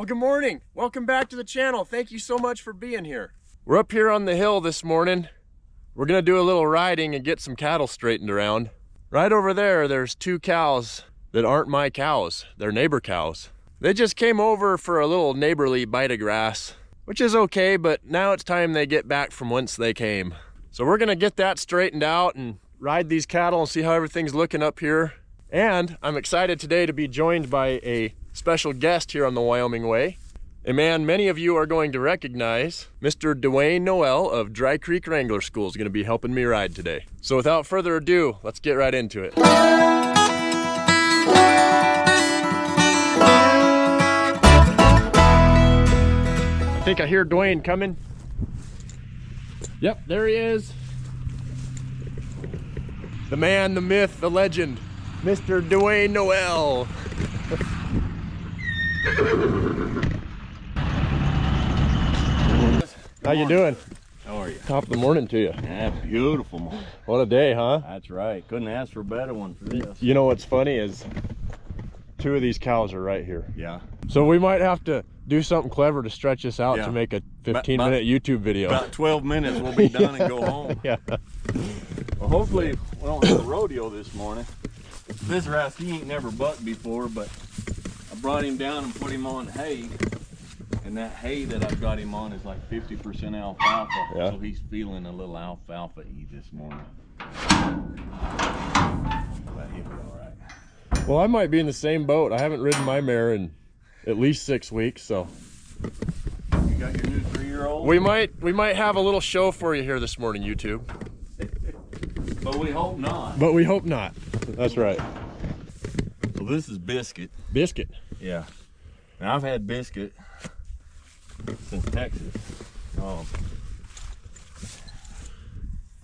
Well, good morning. Welcome back to the channel. Thank you so much for being here. We're up here on the hill this morning. We're gonna do a little riding and get some cattle straightened around. Right over there, there's two cows that aren't my cows. They're neighbor cows. They just came over for a little neighborly bite of grass, which is okay, but now it's time they get back from whence they came. So we're gonna get that straightened out and ride these cattle and see how everything's looking up here. And I'm excited today to be joined by a special guest here on the Wyoming Way. A man many of you are going to recognize. Mr. Dewayne Noel of Dry Creek Wrangler School is going to be helping me ride today. So without further ado, let's get right into it. I think I hear Dewayne coming. Yep, there he is. The man, the myth, the legend, Mr. Dewayne Noel. How you doing? How are you? Top of the morning to you. Yeah, beautiful morning. What a day, huh? That's right. Couldn't ask for a better one for this. You know what's funny is two of these cows are right here. Yeah. So we might have to do something clever to stretch this out to make a 15-minute YouTube video. About 12 minutes we'll be done and go home. Yeah. Well, hopefully we don't have a rodeo this morning. This rascal, he ain't never bucked before, but I brought him down and put him on hay. And that hay that I've got him on is like 50% alfalfa. Yeah. So he's feeling a little alfalfa-y this morning. But he'll be all right. Well, I might be in the same boat. I haven't ridden my mare in at least 6 weeks, so. You got your new 3-year-old? We might have a little show for you here this morning, YouTube. But we hope not. But we hope not. That's right. Well, this is Biscuit. Biscuit. Yeah. Now I've had Biscuit since Texas.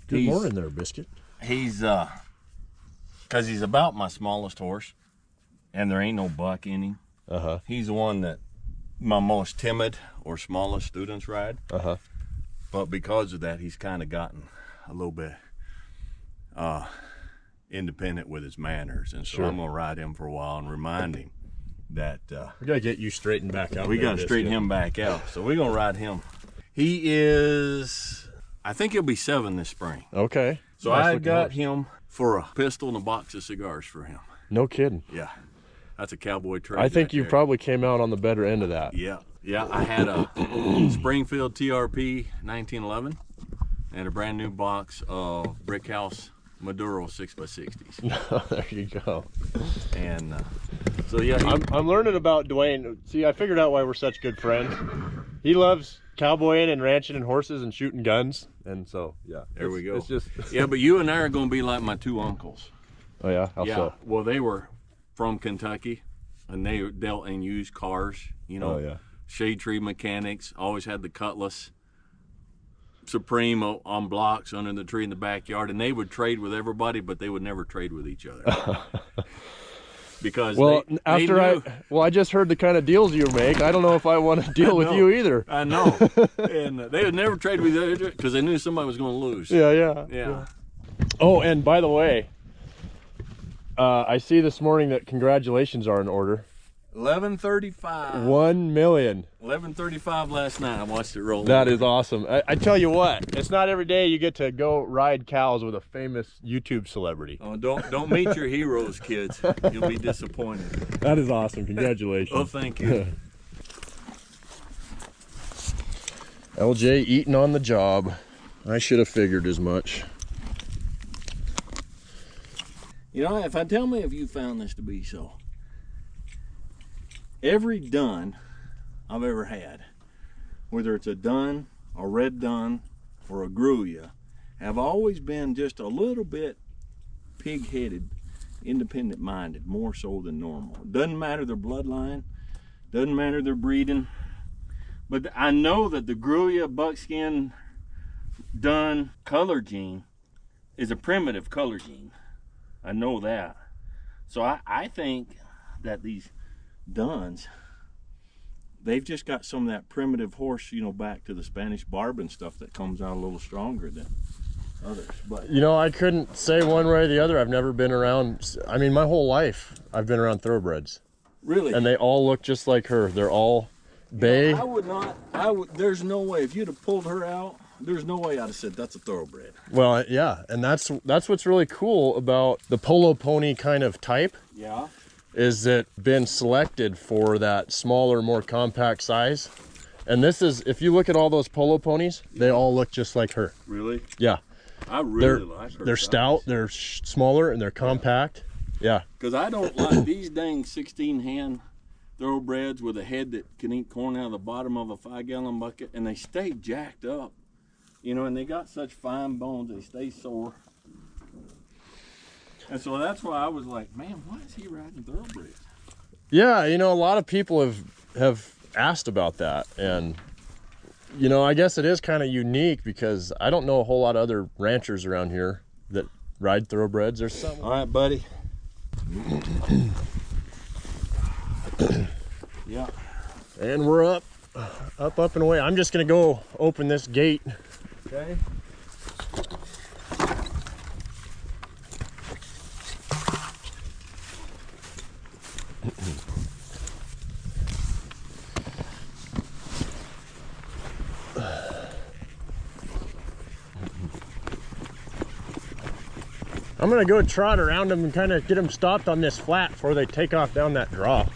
Good morning there, Biscuit. He's because he's about my smallest horse, and there ain't no buck in him. He's the one that my most timid or smallest students ride. But because of that, he's kind of gotten a little bit independent with his manners, and so I'm gonna ride him for a while and remind him that we gotta get you straightened back out. We gotta straighten him back out. So we're gonna ride him. He is, I think he'll be 7 this spring. Okay. So nice I got him for a pistol and a box of cigars for him. No kidding. Yeah, that's a Cowboy trade. I think you probably came out on the better end of that. Yeah. I had a Springfield TRP 1911 and a brand new box of Brickhouse Maduro 6x60s. There you go. And so yeah, I'm learning about Dewayne. See, I figured out why we're such good friends. He loves cowboying and ranching and horses and shooting guns, and so yeah. There we go. It's just yeah, but you and I are going to be like my 2 uncles. Oh yeah, how so? Well, they were from Kentucky, and they dealt in used cars. You know, oh yeah, shade tree mechanics. Always had the Cutlass Supreme on blocks under the tree in the backyard, and they would trade with everybody, but they would never trade with each other. Because I just heard the kind of deals you make. I don't know if I want to deal with you either. I know. And they would never trade with each other because they knew somebody was going to lose. Yeah. Oh, and by the way, I see this morning that congratulations are in order. 11:35. 1 million. 11:35 last night. I watched it roll. That is awesome. I tell you what, it's not every day you get to go ride cows with a famous YouTube celebrity. Oh, don't meet your heroes, kids. You'll be disappointed. That is awesome. Congratulations. Oh, thank you. LJ eating on the job. I should have figured as much. You know, tell me if you found this to be so. Every dun I've ever had, whether it's a dun, a red dun, or a gruya, have always been just a little bit pig-headed, independent-minded, more so than normal. Doesn't matter their bloodline, doesn't matter their breeding, but I know that the gruya, buckskin, dun color gene is a primitive color gene. I know that. So I think that these duns, they've just got some of that primitive horse, you know, back to the Spanish barb and stuff that comes out a little stronger than others. But you know, I couldn't say one way or the other. I've never been around, I mean, my whole life I've been around thoroughbreds. Really? And they all look just like her. They're all bay. I would not. There's no way. If you'd have pulled her out, there's no way I'd have said that's a thoroughbred. Well, yeah, and that's what's really cool about the polo pony kind of type. Yeah. Is it been selected for that smaller, more compact size? And this is, if you look at all those polo ponies, they all look just like her. Really? Yeah. I really like her. They're stout, they're smaller, and they're compact. Yeah. Because I don't like these dang 16-hand thoroughbreds with a head that can eat corn out of the bottom of a 5-gallon bucket, and they stay jacked up, you know, and they got such fine bones, they stay sore. And so that's why I was like, man, why is he riding thoroughbreds? Yeah, you know, a lot of people have asked about that, and you know, I guess it is kind of unique because I don't know a whole lot of other ranchers around here that ride thoroughbreds. There's some. All right, buddy. Yeah. And we're up and away. I'm just gonna go open this gate. Okay. I'm gonna go trot around them and kind of get them stopped on this flat before they take off down that draw.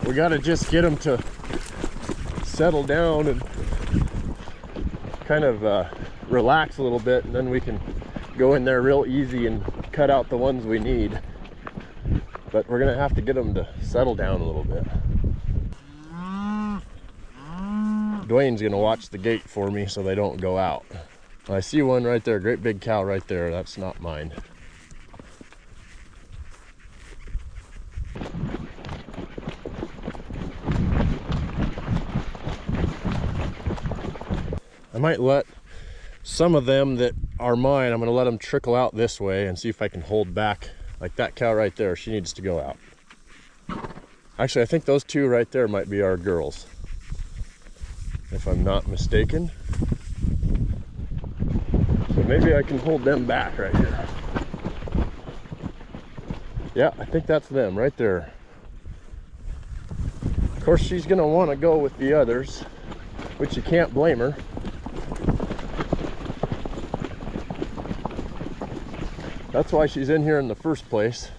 We gotta just get them to settle down and kind of relax a little bit, and then we can go in there real easy and cut out the ones we need. But we're gonna have to get them to settle down a little bit. Dwayne's gonna watch the gate for me so they don't go out. I see one right there, great big cow right there. That's not mine. I might let some of them that are mine, I'm gonna let them trickle out this way and see if I can hold back. Like that cow right there, she needs to go out. Actually, I think those two right there might be our girls, if I'm not mistaken. So maybe I can hold them back right here. Yeah, I think that's them right there. Of course, she's gonna wanna go with the others, which you can't blame her. That's why she's in here in the first place.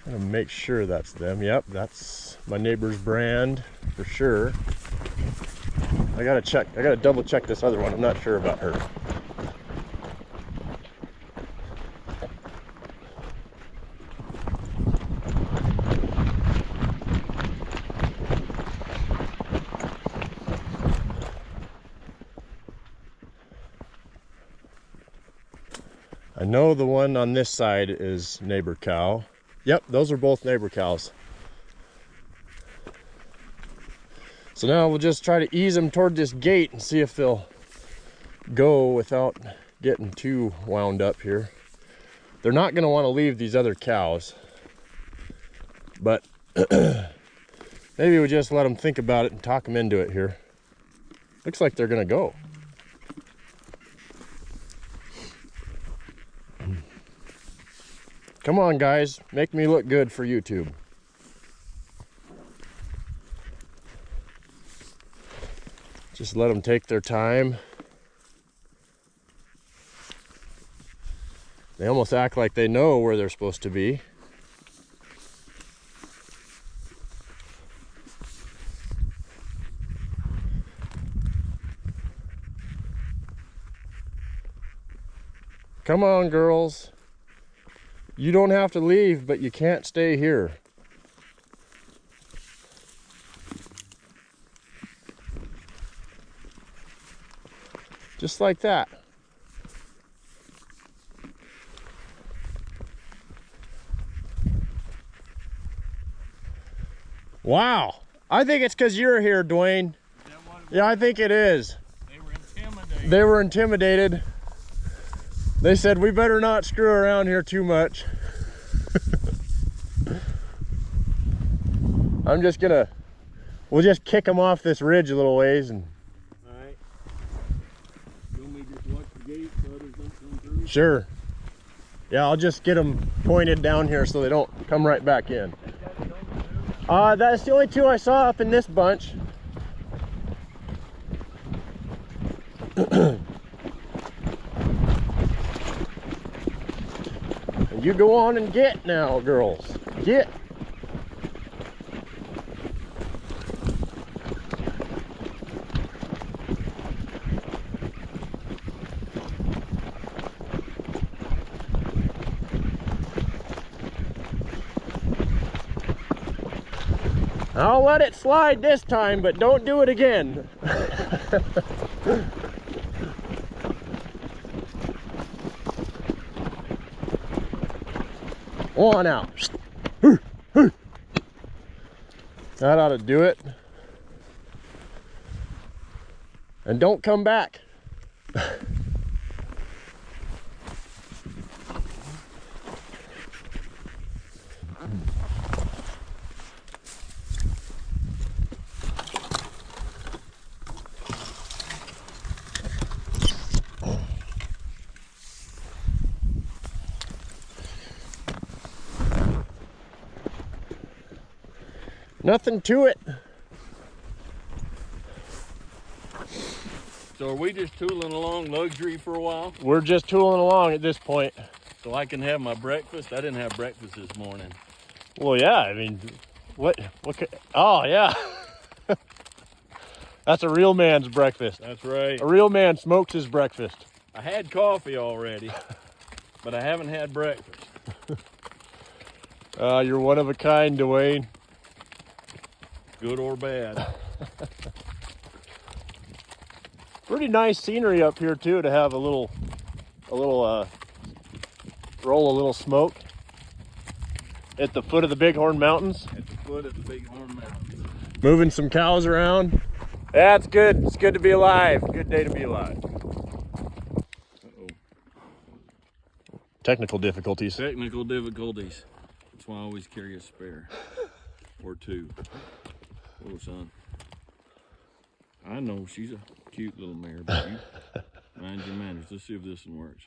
I'm gonna make sure that's them. Yep, that's my neighbor's brand for sure. I gotta double check this other one. I'm not sure about her. I know the one on this side is neighbor cow. Yep, those are both neighbor cows. So now we'll just try to ease them toward this gate and see if they'll go without getting too wound up here. They're not going to want to leave these other cows, but maybe we just let them think about it and talk them into it here. Looks like they're going to go. Come on, guys, make me look good for YouTube. Just let them take their time. They almost act like they know where they're supposed to be. Come on, girls. You don't have to leave, but you can't stay here. Just like that. Wow. I think it's because you're here, Dwayne. Yeah, I think it is. They were intimidated. They were intimidated. They said, we better not screw around here too much. We'll just kick them off this ridge a little ways. And All right. You want me to just watch the gate so others don't come through? sure. Yeah, I'll just get them pointed down here so they don't come right back in. That's the only two I saw up in this bunch. You go on and get now, girls. Get. I'll let it slide this time, but don't do it again. On out. That ought to do it. And don't come back. Nothing to it. So are we just tooling along luxury for a while? We're just tooling along at this point. So I can have my breakfast? I didn't have breakfast this morning. Well, yeah, I mean, oh, yeah. That's a real man's breakfast. That's right. A real man smokes his breakfast. I had coffee already, but I haven't had breakfast. You're one of a kind, Dewayne. Good or bad. Pretty nice scenery up here too, to have a little roll a little smoke at the foot of the Bighorn Mountains. At the foot of the Bighorn Mountains. Moving some cows around. Yeah, it's good. It's good to be alive. Good day to be alive. Uh-oh. Technical difficulties. Technical difficulties. That's why I always carry a spare. Or two. Oh, son. I know she's a cute little mare, but you mind your manners. Let's see if this one works.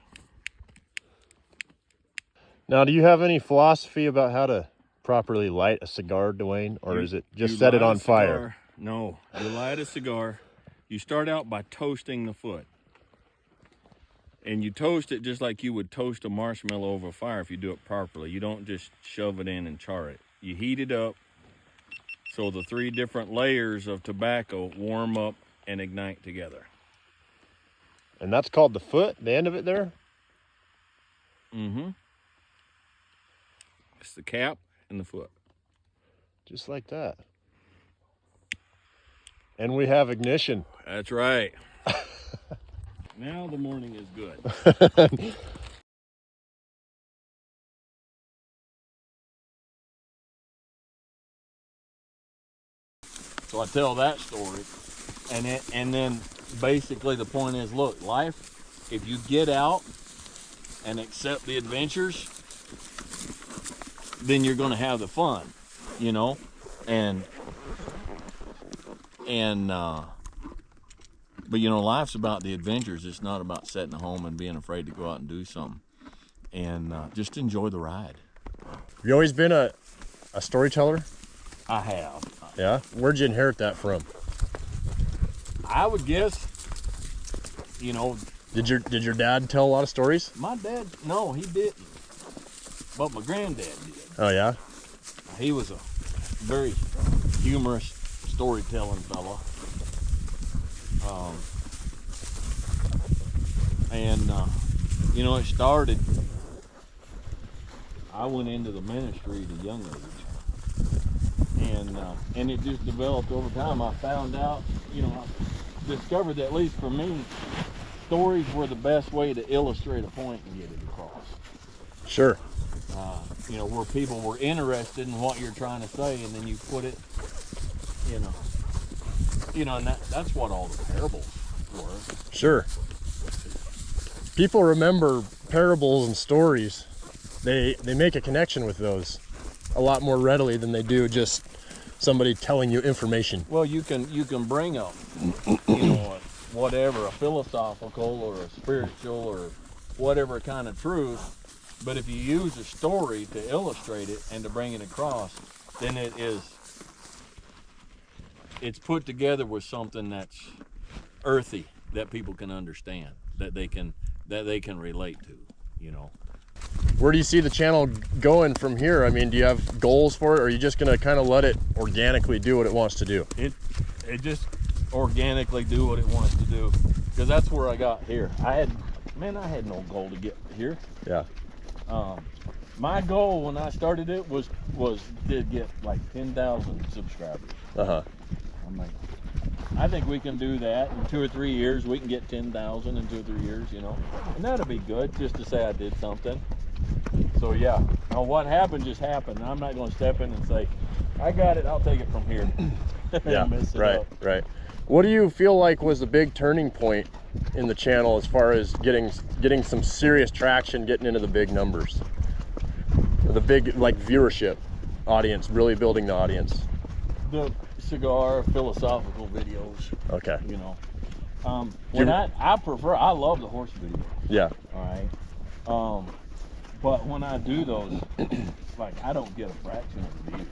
Now, do you have any philosophy about how to properly light a cigar, Dewayne? Or is it just set it on fire? No, you light a cigar. You start out by toasting the foot. And you toast it just like you would toast a marshmallow over a fire if you do it properly. You don't just shove it in and char it. You heat it up so the 3 different layers of tobacco warm up and ignite together. And that's called the foot, the end of it there? Mm-hmm. It's the cap and the foot. Just like that. And we have ignition. That's right. Now the morning is good. So I tell that story, and then basically the point is, look, life, if you get out and accept the adventures, then you're going to have the fun, you know, but you know, life's about the adventures. It's not about sitting at home and being afraid to go out and do something, and just enjoy the ride. You always been a storyteller? I have. Yeah? Where'd you inherit that from? I would guess, you know. Did your dad tell a lot of stories? My dad, no, he didn't. But my granddad did. Oh, yeah? He was a very humorous storytelling fella. You know, it started, I went into the ministry at a young age. And it just developed over time. I found out, you know, I discovered that, at least for me, stories were the best way to illustrate a point and get it across. Sure. you know, where people were interested in what you're trying to say, and then you put it, you know, and that's what all the parables were. Sure. People remember parables and stories. They make a connection with those a lot more readily than they do just somebody telling you information. Well, you can bring up, you know, whatever, a philosophical or a spiritual or whatever kind of truth, but if you use a story to illustrate it and to bring it across, then it's put together with something that's earthy, that people can understand, that they can relate to, you know. Where do you see the channel going from here? I mean, do you have goals for it, or are you just going to kind of let it organically do what it wants to do? It just organically do what it wants to do, because that's where I got here. I had no goal to get here. Yeah. My goal when I started it was to get like 10,000 subscribers. Uh-huh. I'm like, I think we can do that in 2 or 3 years. We can get 10,000 in 2 or 3 years, you know, and that'll be good, just to say I did something. So yeah, now what happened just happened. I'm not going to step in and say, I got it, I'll take it from here. Yeah, right. What do you feel like was the big turning point in the channel as far as getting some serious traction, getting into the big numbers, the big like viewership, audience, really building the audience? The cigar philosophical videos. Okay. You know, when I love the horse videos. Yeah. All right. But when I do those, like, I don't get a fraction of the views.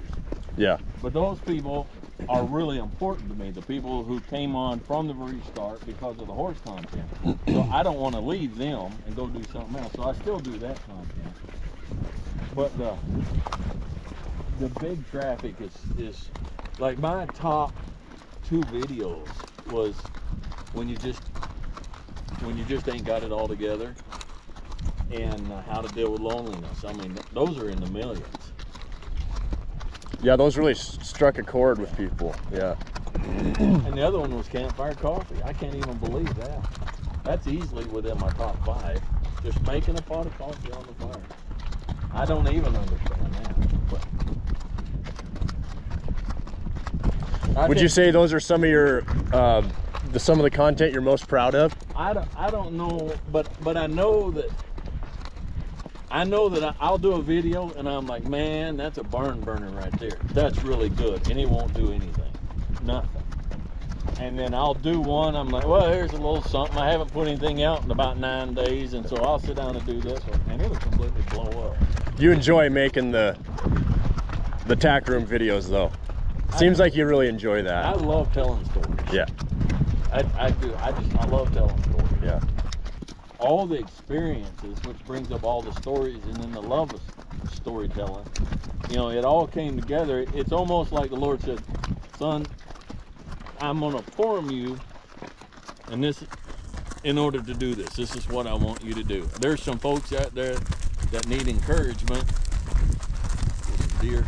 Yeah. But those people are really important to me. The people who came on from the very start because of the horse content. So I don't want to leave them and go do something else. So I still do that content. But the big traffic is like my top 2 videos was when you just ain't got it all together, and how to deal with loneliness. I mean, those are in the millions. Yeah, those really struck a chord with people. Yeah. And the other one was campfire coffee. I can't even believe that. That's easily within my top 5. Just making a pot of coffee on the fire. I don't even understand that. Would you say those are some of your some of the content you're most proud of? I don't know, but I know that I'll do a video and I'm like, man, that's a barn burner right there. That's really good, and it won't do anything, nothing. And then I'll do one, I'm like, well, here's a little something. I haven't put anything out in about 9 days, and so I'll sit down and do this one, and it'll completely blow up. You enjoy making the tack room videos, though. Seems like you really enjoy that. I love telling stories. Yeah. I do. I love telling stories. Yeah. All the experiences, which brings up all the stories, and then the love of storytelling. You know, it all came together. It's almost like the Lord said, son, I'm going to form you, and this, in order to do this. This is what I want you to do. There's some folks out there that need encouragement. Deer.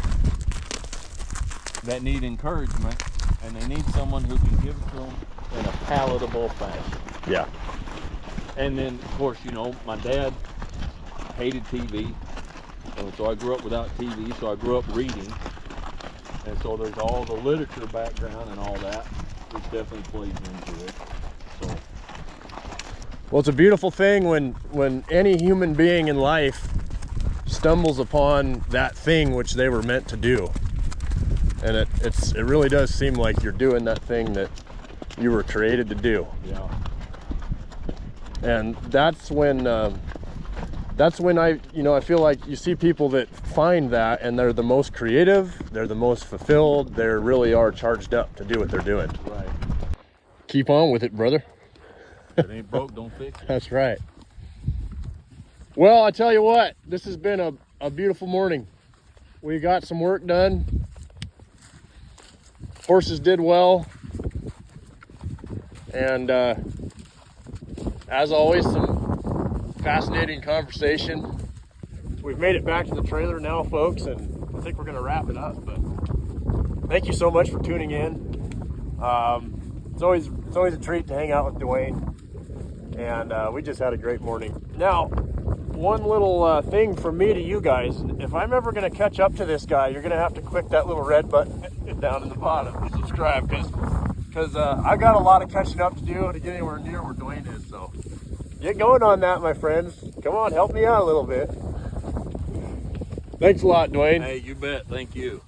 That need encouragement, and they need someone who can give it to them in a palatable fashion. Yeah. And then, of course, you know, my dad hated TV, so I grew up without TV, so I grew up reading, and so there's all the literature background and all that, which definitely plays into it. So, well, it's a beautiful thing when any human being in life stumbles upon that thing which they were meant to do. And it really does seem like you're doing that thing that you were created to do. Yeah. And that's when I feel like you see people that find that, and they're the most creative, they're the most fulfilled, they really are charged up to do what they're doing. Right. Keep on with it, brother. If it ain't broke, don't fix it. That's right. Well, I tell you what, this has been a beautiful morning. We got some work done. Horses did well. And as always, some fascinating conversation. We've made it back to the trailer now, folks, and I think we're going to wrap it up. But thank you so much for tuning in. It's always a treat to hang out with Dewayne, and we just had a great morning. Now, one little thing from me to you guys. If I'm ever going to catch up to this guy, you're going to have to click that little red button down in the bottom and subscribe, because I got a lot of catching up to do to get anywhere near where Dewayne is. So get going on that, my friends. Come on, help me out a little bit. Thanks a lot, Dewayne. Hey, you bet. Thank you.